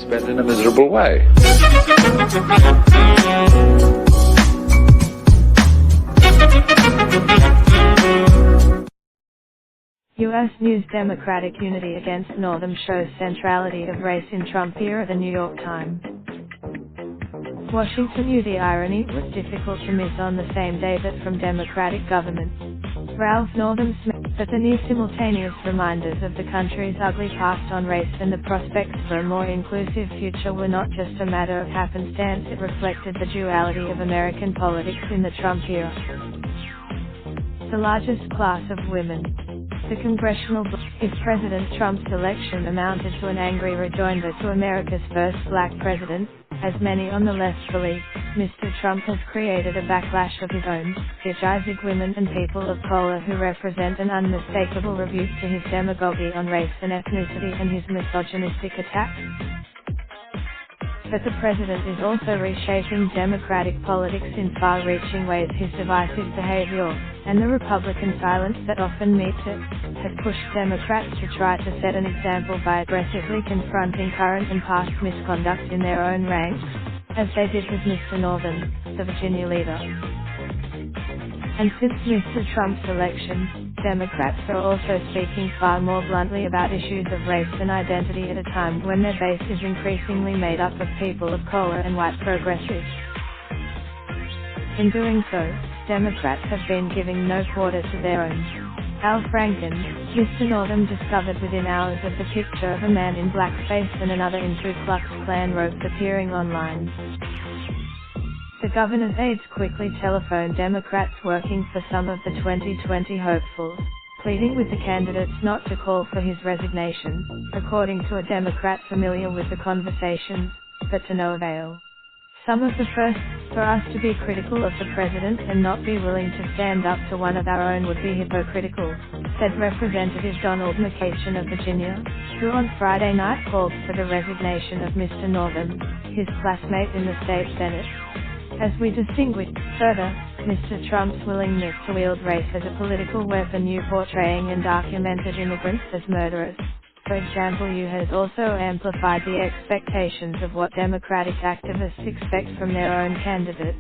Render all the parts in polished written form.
spent in a miserable way. U.S. News: Democratic unity against Northam shows centrality of race in Trump era. The New York Times. Washington knew the irony was difficult to miss on the same day that from Democratic government, Ralph Northam Smith, but the near simultaneous reminders of the country's ugly past on race and the prospects for a more inclusive future were not just a matter of happenstance. It reflected the duality of American politics in the Trump era. The largest class of women. The congressional if President Trump's election amounted to an angry rejoinder to America's first black president, as many on the left believe, Mr. Trump has created a backlash of his own, energizing women and people of color who represent an unmistakable rebuke to his demagoguery on race and ethnicity and his misogynistic attacks. But the president is also reshaping Democratic politics in far-reaching ways. His divisive behavior, and the Republican silence that often meets it, has pushed Democrats to try to set an example by aggressively confronting current and past misconduct in their own ranks, as they did with Mr. Northam, the Virginia leader. And since Mr. Trump's election, Democrats are also speaking far more bluntly about issues of race and identity at a time when their base is increasingly made up of people of color and white progressives. In doing so, Democrats have been giving no quarter to their own. Al Franken, Mr. Northam discovered within hours of the picture of a man in blackface and another in Ku Klux Klan robes appearing online. The governor's aides quickly telephoned Democrats working for some of the 2020 hopefuls, pleading with the candidates not to call for his resignation, according to a Democrat familiar with the conversations, but to no avail. Some of the first, for us to be critical of the president and not be willing to stand up to one of our own would be hypocritical, said Representative Donald McCachen of Virginia, who on Friday night called for the resignation of Mr. Northam, his classmate in the state Senate. As we distinguish, further, Mr. Trump's willingness to wield race as a political weapon, you portraying undocumented immigrants as murderers, for example, you has also amplified the expectations of what Democratic activists expect from their own candidates.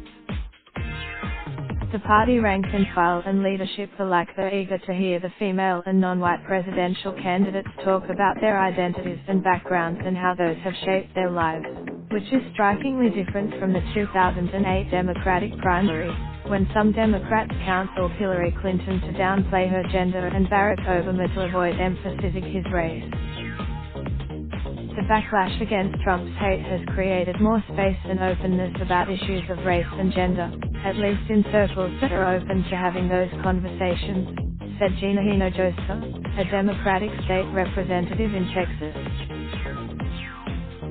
The party rank and file and leadership alike are eager to hear the female and non-white presidential candidates talk about their identities and backgrounds and how those have shaped their lives, which is strikingly different from the 2008 Democratic primary, when some Democrats counseled Hillary Clinton to downplay her gender and Barack Obama to avoid emphasizing his race. The backlash against Trump's hate has created more space and openness about issues of race and gender, at least in circles that are open to having those conversations, said Gina Hinojosa, a Democratic state representative in Texas.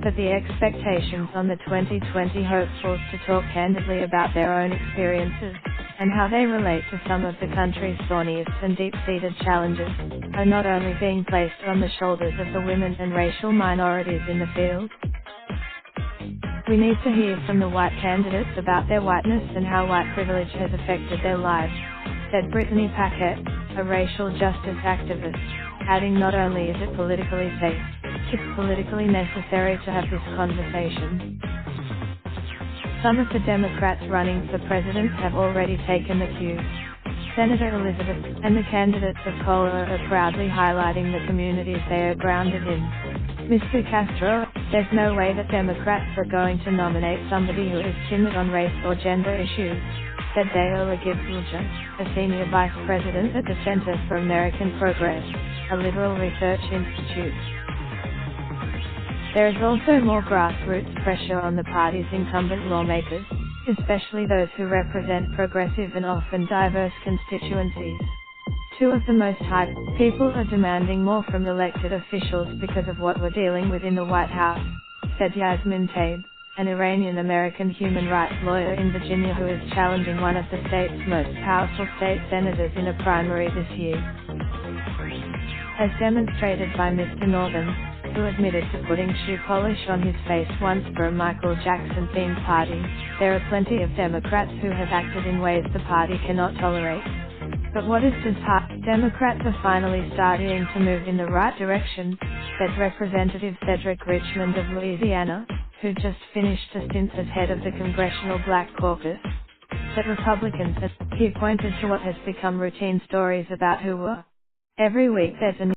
But the expectations on the 2020 hopefuls to talk candidly about their own experiences, and how they relate to some of the country's thorniest and deep-seated challenges, are not only being placed on the shoulders of the women and racial minorities in the field. We need to hear from the white candidates about their whiteness and how white privilege has affected their lives, said Brittany Paquette, a racial justice activist, adding not only is it politically safe, it's politically necessary to have this conversation. Some of the Democrats running for president have already taken the cue. Senator Elizabeth and the candidates of color are proudly highlighting the communities they are grounded in. Mr. Castro, there's no way that Democrats are going to nominate somebody who is timid on race or gender issues, said Deola Gibbs-Lutcher, a senior vice president at the Center for American Progress, a liberal research institute. There is also more grassroots pressure on the party's incumbent lawmakers, especially those who represent progressive and often diverse constituencies. Two of the most hyped people are demanding more from elected officials because of what we're dealing with in the White House, said Yasmin Taib, an Iranian-American human rights lawyer in Virginia who is challenging one of the state's most powerful state senators in a primary this year. As demonstrated by Mr. Northam, who admitted to putting shoe polish on his face once for a Michael Jackson-themed party, there are plenty of Democrats who have acted in ways the party cannot tolerate. But what is just Democrats are finally starting to move in the right direction, said Representative Cedric Richmond of Louisiana, who just finished a stint as head of the Congressional Black Caucus. That Republicans, he pointed to what has become routine stories about who were. Every week there's a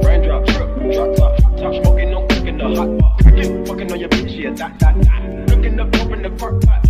raindrop, drop top, smoking, no cooking the hot pot. Cracking, fucking on your bitch, yeah, that. Looking up, open the park pot.